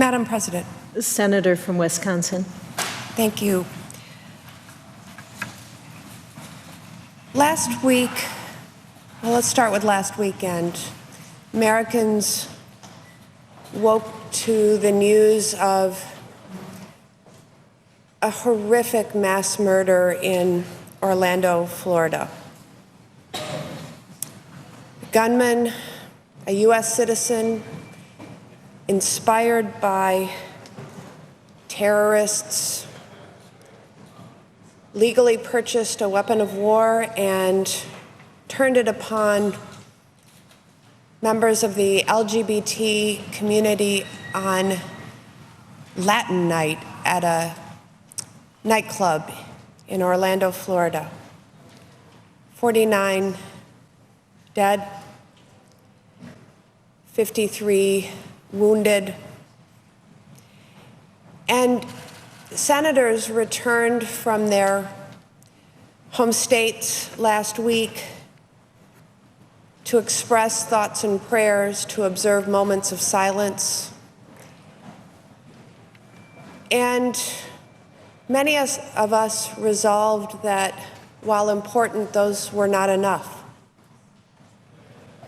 Madam President. Senator from Wisconsin. Thank you. Last week, well, let's start with last weekend. Americans woke to the news of a horrific mass murder in Orlando, Florida. A gunman, a U.S. citizen, inspired by terrorists, legally purchased a weapon of war and turned it upon members of the LGBT community on Latin night at a nightclub in Orlando, Florida. 49 dead, 53 wounded. And senators returned from their home states last week to express thoughts and prayers, to observe moments of silence. And many of us resolved that while important, those were not enough,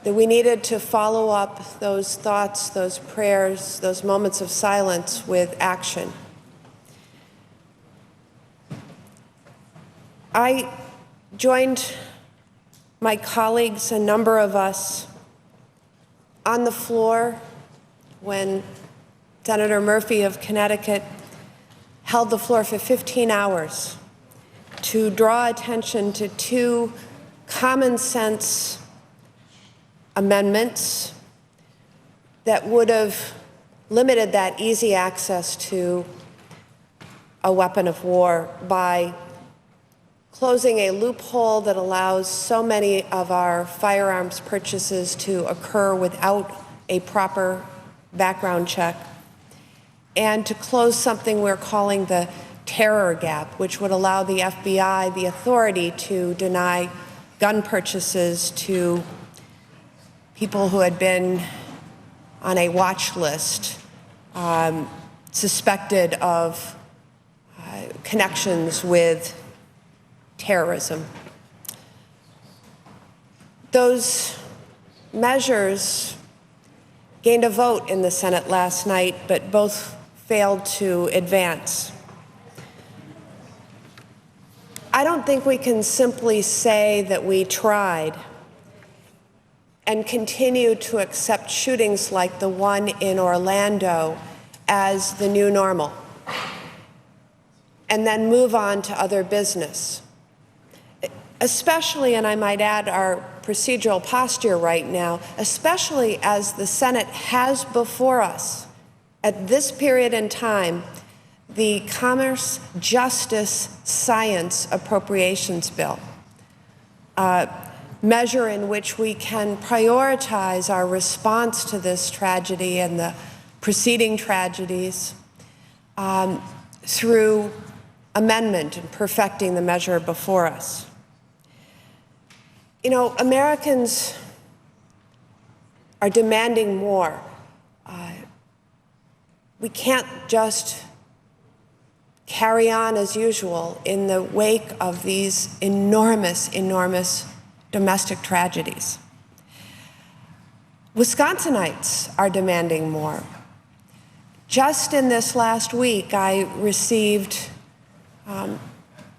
that we needed to follow up those thoughts, those prayers, those moments of silence with action. I joined my colleagues, a number of us, on the floor when Senator Murphy of Connecticut held the floor for 15 hours to draw attention to two common sense amendments that would have limited that easy access to a weapon of war by closing a loophole that allows so many of our firearms purchases to occur without a proper background check, and to close something we're calling the terror gap, which would allow the FBI the authority to deny gun purchases to people who had been on a watch list, suspected of connections with terrorism. Those measures gained a vote in the Senate last night, but both failed to advance. I don't think we can simply say that we tried and continue to accept shootings like the one in Orlando as the new normal, and then move on to other business. Especially, and I might add, our procedural posture right now, especially as the Senate has before us, at this period in time, the Commerce, Justice, Science Appropriations Bill, a measure in which we can prioritize our response to this tragedy and the preceding tragedies through amendment and perfecting the measure before us. You know, Americans are demanding more. We can't just carry on as usual in the wake of these enormous, enormous domestic tragedies. Wisconsinites are demanding more. Just in this last week, I received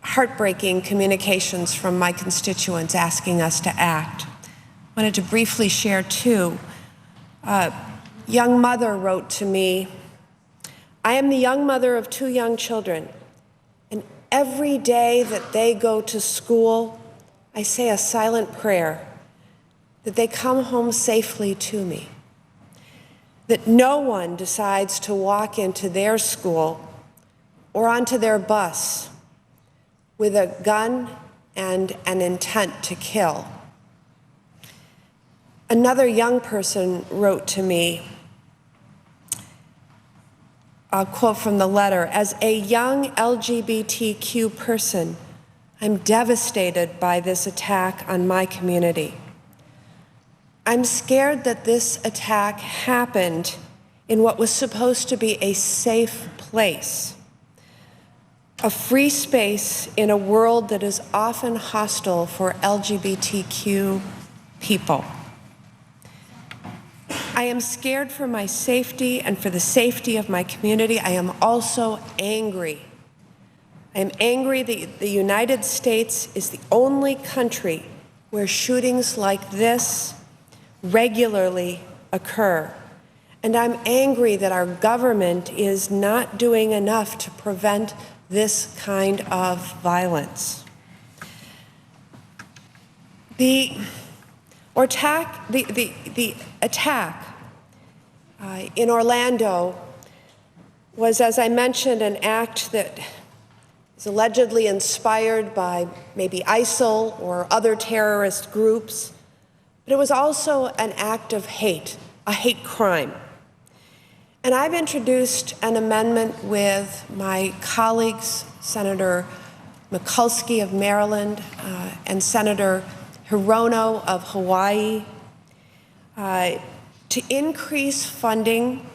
heartbreaking communications from my constituents asking us to act. I wanted to briefly share two. A young mother wrote to me, "I am the young mother of two young children, and every day that they go to school, I say a silent prayer that they come home safely to me, that no one decides to walk into their school or onto their bus with a gun and an intent to kill." Another young person wrote to me, I'll quote from the letter, "As a young LGBTQ person, I'm devastated by this attack on my community. I'm scared that this attack happened in what was supposed to be a safe place, a free space in a world that is often hostile for LGBTQ people. I am scared for my safety and for the safety of my community. I am also angry. I am angry that the United States is the only country where shootings like this regularly occur. And I'm angry that our government is not doing enough to prevent this kind of violence. The attack in Orlando was, as I mentioned, an act that is allegedly inspired by maybe ISIL or other terrorist groups, but it was also an act of hate, a hate crime. And I've introduced an amendment with my colleagues, Senator Mikulski of Maryland and Senator Hirono of Hawaii, to increase funding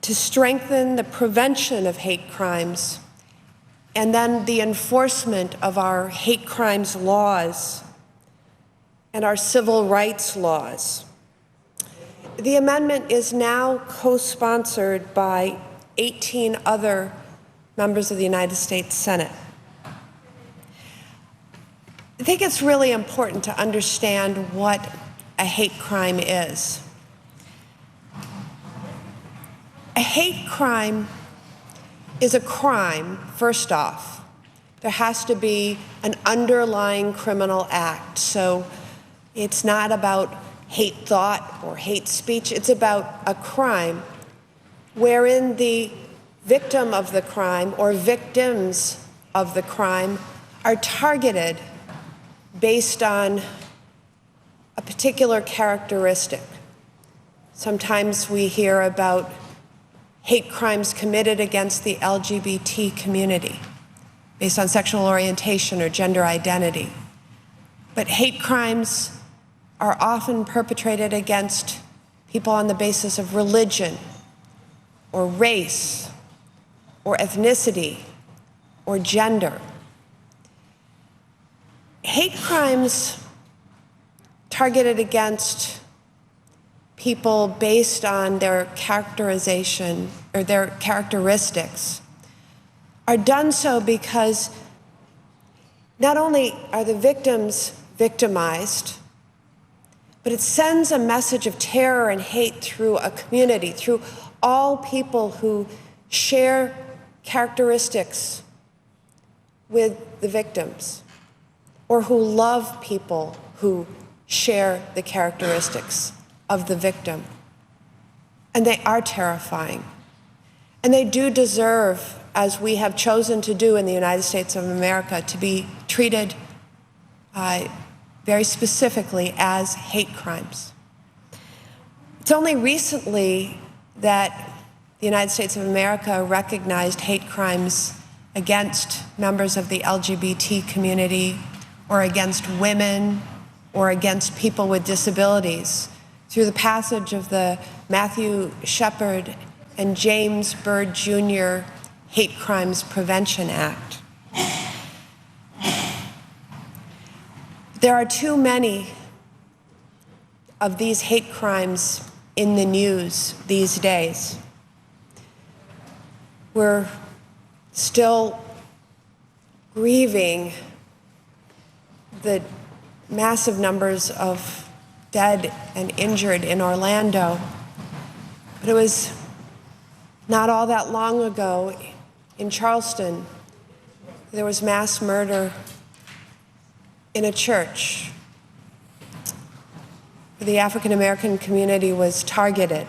to strengthen the prevention of hate crimes and then the enforcement of our hate crimes laws and our civil rights laws. The amendment is now co-sponsored by 18 other members of the United States Senate. I think it's really important to understand what a hate crime is. A hate crime is a crime, first off. There has to be an underlying criminal act. So it's not about hate thought or hate speech. It's about a crime wherein the victim of the crime or victims of the crime are targeted based on a particular characteristic. Sometimes we hear about hate crimes committed against the LGBT community based on sexual orientation or gender identity. But hate crimes are often perpetrated against people on the basis of religion or race or ethnicity or gender. Hate crimes targeted against people based on their characterization or their characteristics are done so because not only are the victims victimized, but it sends a message of terror and hate through a community, through all people who share characteristics with the victims, or who love people who share the characteristics of the victim. And they are terrifying. And they do deserve, as we have chosen to do in the United States of America, to be treated very specifically as hate crimes. It's only recently that the United States of America recognized hate crimes against members of the LGBT community or against women or against people with disabilities through the passage of the Matthew Shepard and James Byrd Jr. Hate Crimes Prevention Act. There are too many of these hate crimes in the news these days. We're still grieving the massive numbers of dead and injured in Orlando. But it was not all that long ago in Charleston, there was mass murder in a church. The African American community was targeted.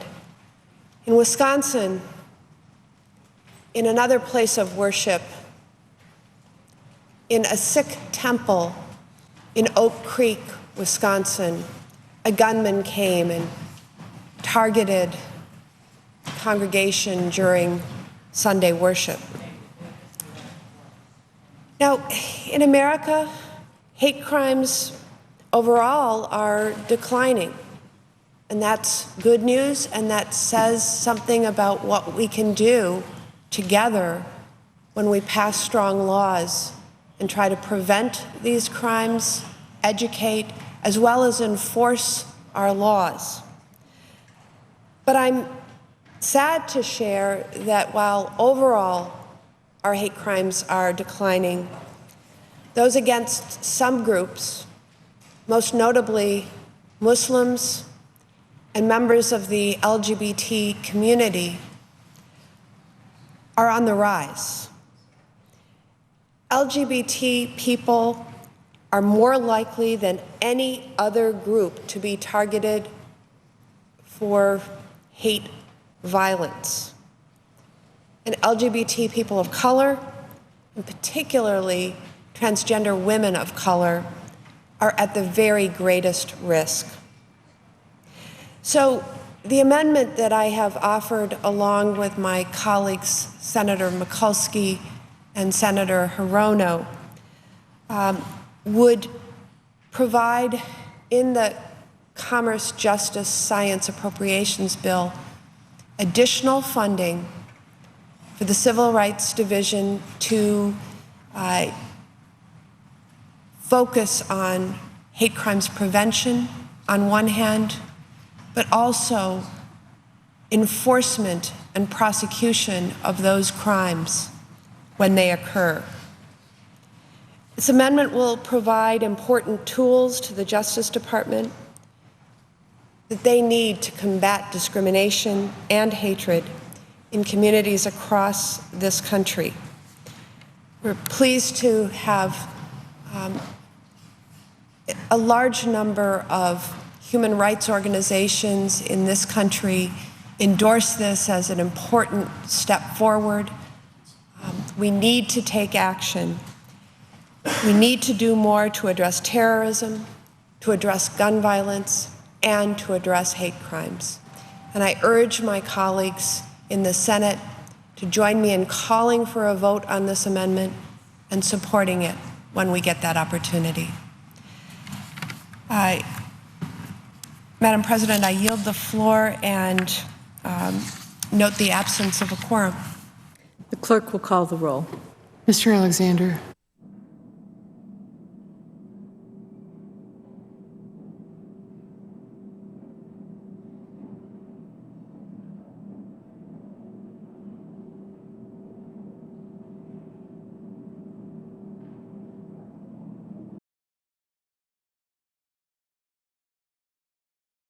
In Wisconsin, in another place of worship, in a Sikh temple in Oak Creek, Wisconsin, a gunman came and targeted the congregation during Sunday worship. Now, in America, hate crimes overall are declining. And that's good news, and that says something about what we can do together when we pass strong laws and try to prevent these crimes, educate, as well as enforce our laws. But I'm sad to share that while overall our hate crimes are declining, those against some groups, most notably Muslims and members of the LGBT community, are on the rise. LGBT people are more likely than any other group to be targeted for hate violence. And LGBT people of color, and particularly transgender women of color, are at the very greatest risk. So the amendment that I have offered along with my colleagues, Senator Mikulski and Senator Hirono, would provide in the Commerce, Justice, Science Appropriations Bill additional funding for the Civil Rights Division to focus on hate crimes prevention on one hand, but also enforcement and prosecution of those crimes when they occur. This amendment will provide important tools to the Justice Department that they need to combat discrimination and hatred in communities across this country. We're pleased to have a large number of human rights organizations in this country endorse this as an important step forward. We need to take action. We need to do more to address terrorism, to address gun violence, and to address hate crimes. And I urge my colleagues in the Senate to join me in calling for a vote on this amendment and supporting it when we get that opportunity. Madam President, I yield the floor and note the absence of a quorum. The clerk will call the roll. Mr. Alexander.